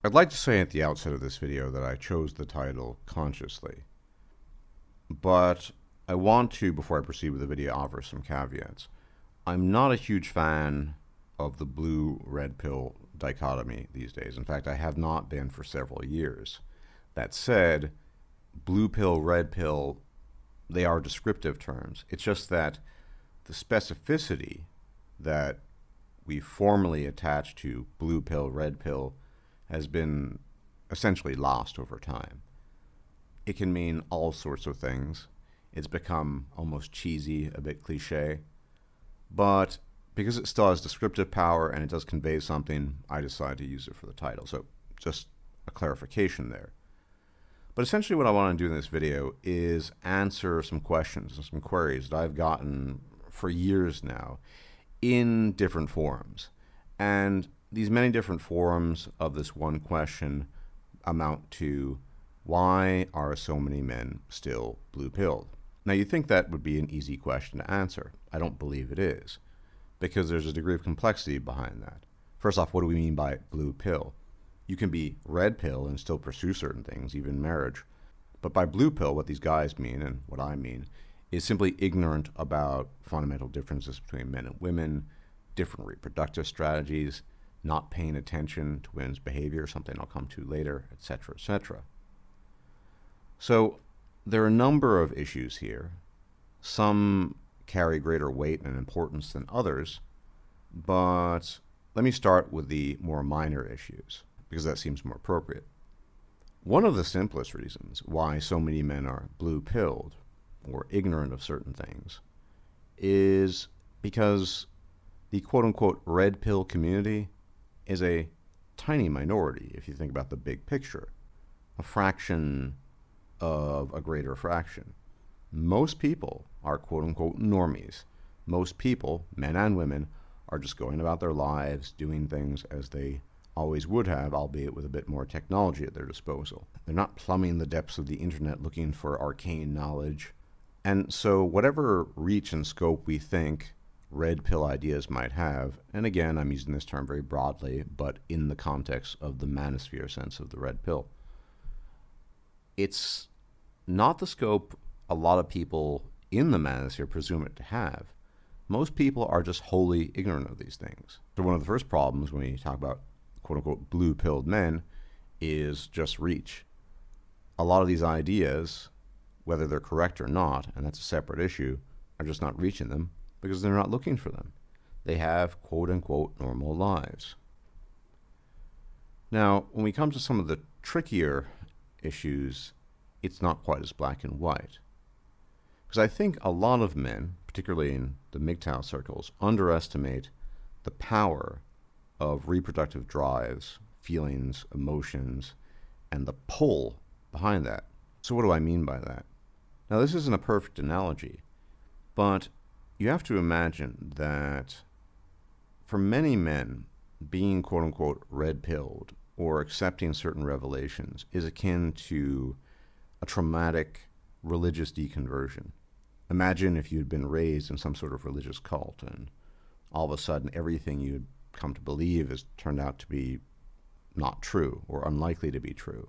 I'd like to say at the outset of this video that I chose the title consciously, but I want to, before I proceed with the video, offer some caveats. I'm not a huge fan of the blue-red pill dichotomy these days. In fact, I have not been for several years. That said, blue pill, red pill, they are descriptive terms. It's just that the specificity that we formally attach to blue pill, red pill has been essentially lost over time. It can mean all sorts of things. It's become almost cheesy, a bit cliche. But because it still has descriptive power and it does convey something, I decided to use it for the title. So just a clarification there. But essentially what I want to do in this video is answer some questions and some queries that I've gotten for years now in different forums. And these many different forms of this one question amount to, why are so many men still blue-pilled? Now you think that would be an easy question to answer. I don't believe it is, because there's a degree of complexity behind that. First off, what do we mean by blue pill? You can be red pill and still pursue certain things, even marriage. But by blue pill, what these guys mean, and what I mean, is simply ignorant about fundamental differences between men and women, different reproductive strategies, not paying attention to women's behavior, something I'll come to later, etc., etc. So there are a number of issues here. Some carry greater weight and importance than others, but let me start with the more minor issues, because that seems more appropriate. One of the simplest reasons why so many men are blue-pilled or ignorant of certain things is because the quote-unquote red pill community is a tiny minority if you think about the big picture, a fraction of a greater fraction. Most people are quote-unquote normies. Most people, men and women, are just going about their lives, doing things as they always would have, albeit with a bit more technology at their disposal. They're not plumbing the depths of the internet looking for arcane knowledge. And so whatever reach and scope we think red pill ideas might have, and again, I'm using this term very broadly, but in the context of the manosphere sense of the red pill, it's not the scope a lot of people in the manosphere presume it to have. Most people are just wholly ignorant of these things. So one of the first problems when we talk about quote-unquote blue-pilled men is just reach. A lot of these ideas, whether they're correct or not, and that's a separate issue, are just not reaching them because they're not looking for them. They have quote-unquote normal lives. Now, when we come to some of the trickier issues, it's not quite as black and white. Because I think a lot of men, particularly in the MGTOW circles, underestimate the power of reproductive drives, feelings, emotions, and the pull behind that. So what do I mean by that? Now, this isn't a perfect analogy, but you have to imagine that for many men, being quote-unquote red-pilled or accepting certain revelations is akin to a traumatic religious deconversion. Imagine if you'd been raised in some sort of religious cult and all of a sudden everything you'd come to believe has turned out to be not true or unlikely to be true.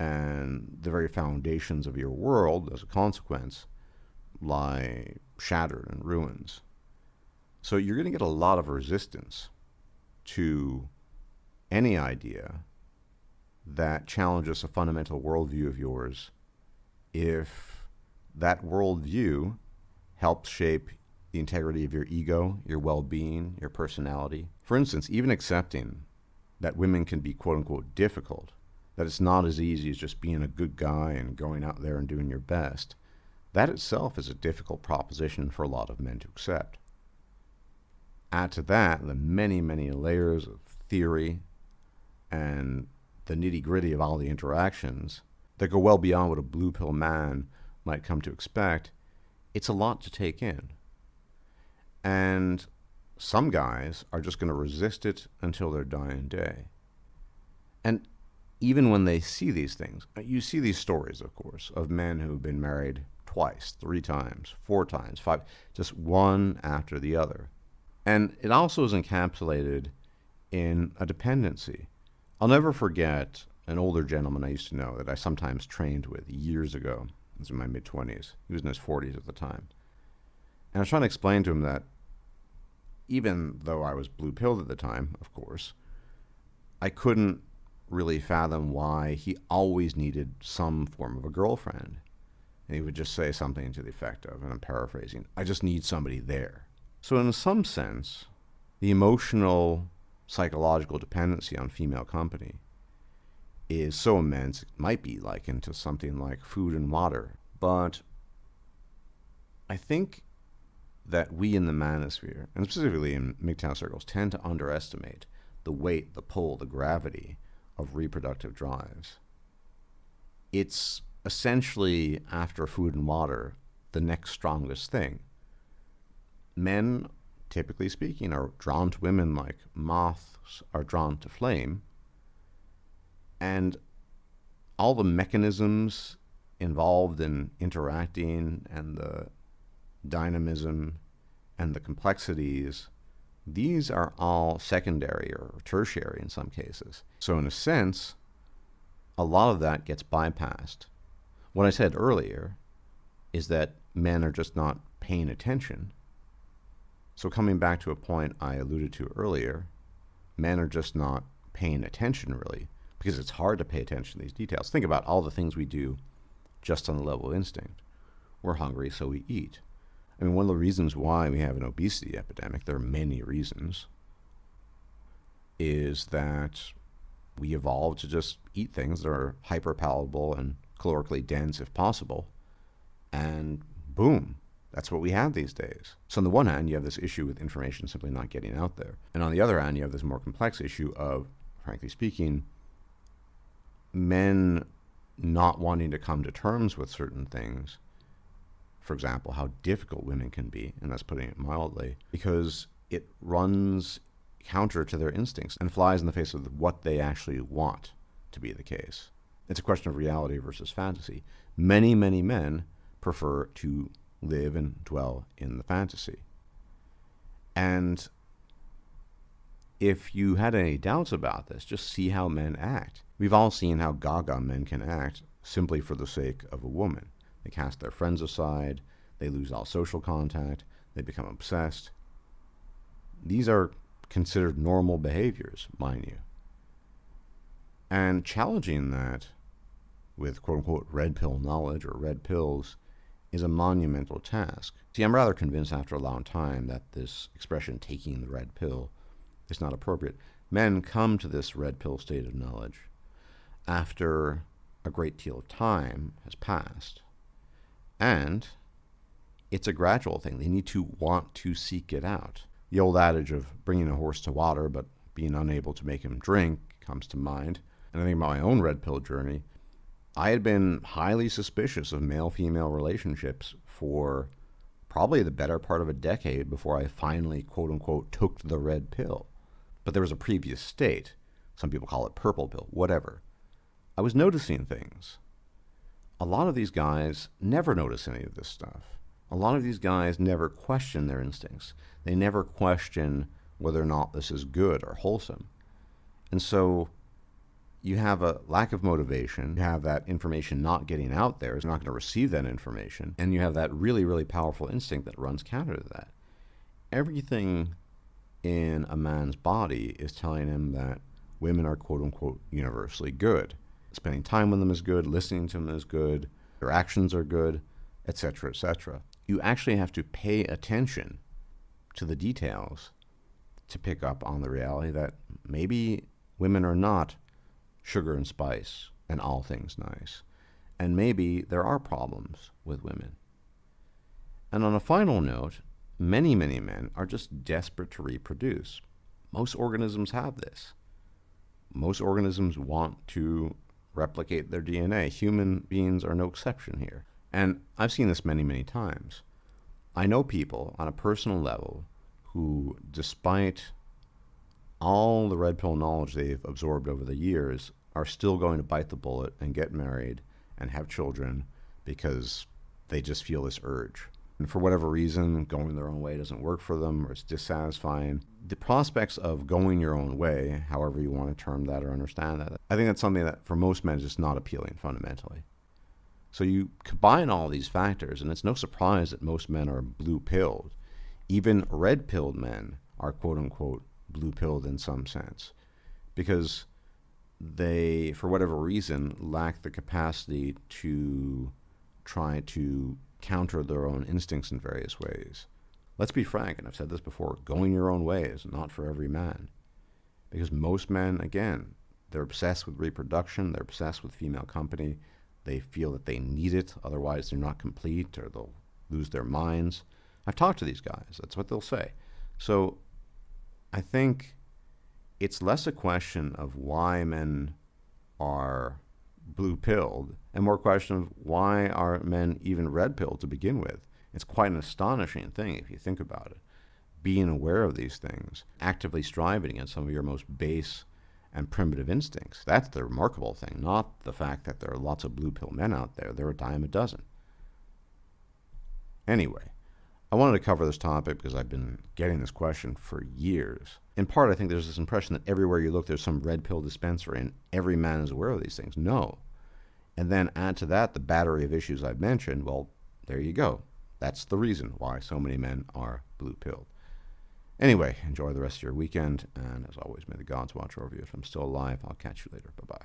And the very foundations of your world, as a consequence, lie shattered in ruins. So you're going to get a lot of resistance to any idea that challenges a fundamental worldview of yours if that worldview helps shape the integrity of your ego, your well-being, your personality. For instance, even accepting that women can be quote-unquote difficult, that it's not as easy as just being a good guy and going out there and doing your best, that itself is a difficult proposition for a lot of men to accept. Add to that the many, many layers of theory and the nitty-gritty of all the interactions that go well beyond what a blue pill man might come to expect. It's a lot to take in. And some guys are just going to resist it until their dying day. And even when they see these things, you see these stories, of course, of men who've been married twice, 3 times, 4 times, 5, just one after the other. And it also is encapsulated in a dependency, I'll never forget an older gentleman I used to know that I sometimes trained with years ago. I was in my mid-20s. He was in his 40s at the time. And I was trying to explain to him that even though I was blue-pilled at the time, of course, I couldn't really fathom why he always needed some form of a girlfriend. And he would just say something to the effect of, and I'm paraphrasing, I just need somebody there. So in some sense, the emotional, psychological dependency on female company is so immense, it might be likened to something like food and water. But I think that we in the manosphere, and specifically in MGTOW circles, tend to underestimate the weight, the pull, the gravity of reproductive drives. It's essentially, after food and water, the next strongest thing. Men, typically speaking, are drawn to women like moths are drawn to flame, and all the mechanisms involved in interacting and the dynamism and the complexities, these are all secondary or tertiary in some cases. So in a sense, a lot of that gets bypassed. What I said earlier is that men are just not paying attention. So coming back to a point I alluded to earlier, men are just not paying attention really, because it's hard to pay attention to these details. Think about all the things we do just on the level of instinct. We're hungry, so we eat. I mean, one of the reasons why we have an obesity epidemic, there are many reasons, is that we evolved to just eat things that are hyper-palatable and calorically dense if possible, and boom, that's what we have these days. So on the one hand, you have this issue with information simply not getting out there. And on the other hand, you have this more complex issue of, frankly speaking, men not wanting to come to terms with certain things. For example, how difficult women can be, and that's putting it mildly, because it runs counter to their instincts and flies in the face of what they actually want to be the case. It's a question of reality versus fantasy. Many, many men prefer to live and dwell in the fantasy. And if you had any doubts about this, just see how men act. We've all seen how gaga men can act simply for the sake of a woman. They cast their friends aside, they lose all social contact, they become obsessed. These are considered normal behaviors, mind you. And challenging that with quote-unquote red pill knowledge or red pills is a monumental task. See, I'm rather convinced after a long time that this expression, taking the red pill, is not appropriate. Men come to this red pill state of knowledge after a great deal of time has passed. And it's a gradual thing. They need to want to seek it out. The old adage of bringing a horse to water but being unable to make him drink comes to mind. And I think about my own red pill journey. I had been highly suspicious of male-female relationships for probably the better part of a decade before I finally, quote-unquote, took the red pill. But there was a previous state. Some people call it purple pill, whatever. I was noticing things. A lot of these guys never notice any of this stuff. A lot of these guys never question their instincts. They never question whether or not this is good or wholesome. And so you have a lack of motivation, you have that information not getting out there, you're not going to receive that information, and you have that really, really powerful instinct that runs counter to that. Everything in a man's body is telling him that women are quote-unquote universally good. Spending time with them is good, listening to them is good, their actions are good, etc., etc. You actually have to pay attention to the details to pick up on the reality that maybe women are not sugar and spice and all things nice. And maybe there are problems with women. And on a final note, many, many men are just desperate to reproduce. Most organisms have this. Most organisms want to replicate their DNA. Human beings are no exception here. And I've seen this many, many times. I know people on a personal level who, despite all the red pill knowledge they've absorbed over the years, are still going to bite the bullet and get married and have children because they just feel this urge. And for whatever reason, going their own way doesn't work for them or it's dissatisfying. the prospects of going your own way, however you want to term that or understand that, I think that's something that for most men is just not appealing fundamentally. So you combine all these factors, and it's no surprise that most men are blue-pilled. Even red-pilled men are quote-unquote blue-pilled in some sense, because they, for whatever reason, lack the capacity to try to counter their own instincts in various ways. Let's be frank, and I've said this before, going your own way is not for every man. Because most men, again, they're obsessed with reproduction, they're obsessed with female company, they feel that they need it, otherwise they're not complete, or they'll lose their minds. I've talked to these guys, that's what they'll say. So I think it's less a question of why men are blue-pilled, and more a question of why are men even red-pilled to begin with. It's quite an astonishing thing if you think about it. Being aware of these things, actively striving against some of your most base and primitive instincts. That's the remarkable thing, not the fact that there are lots of blue-pill men out there. They're a dime a dozen. Anyway, I wanted to cover this topic because I've been getting this question for years. In part, I think there's this impression that everywhere you look, there's some red pill dispensary and every man is aware of these things. No. And then add to that the battery of issues I've mentioned. Well, there you go. That's the reason why so many men are blue-pilled. Anyway, enjoy the rest of your weekend, and as always, may the gods watch over you. If I'm still alive, I'll catch you later. Bye-bye.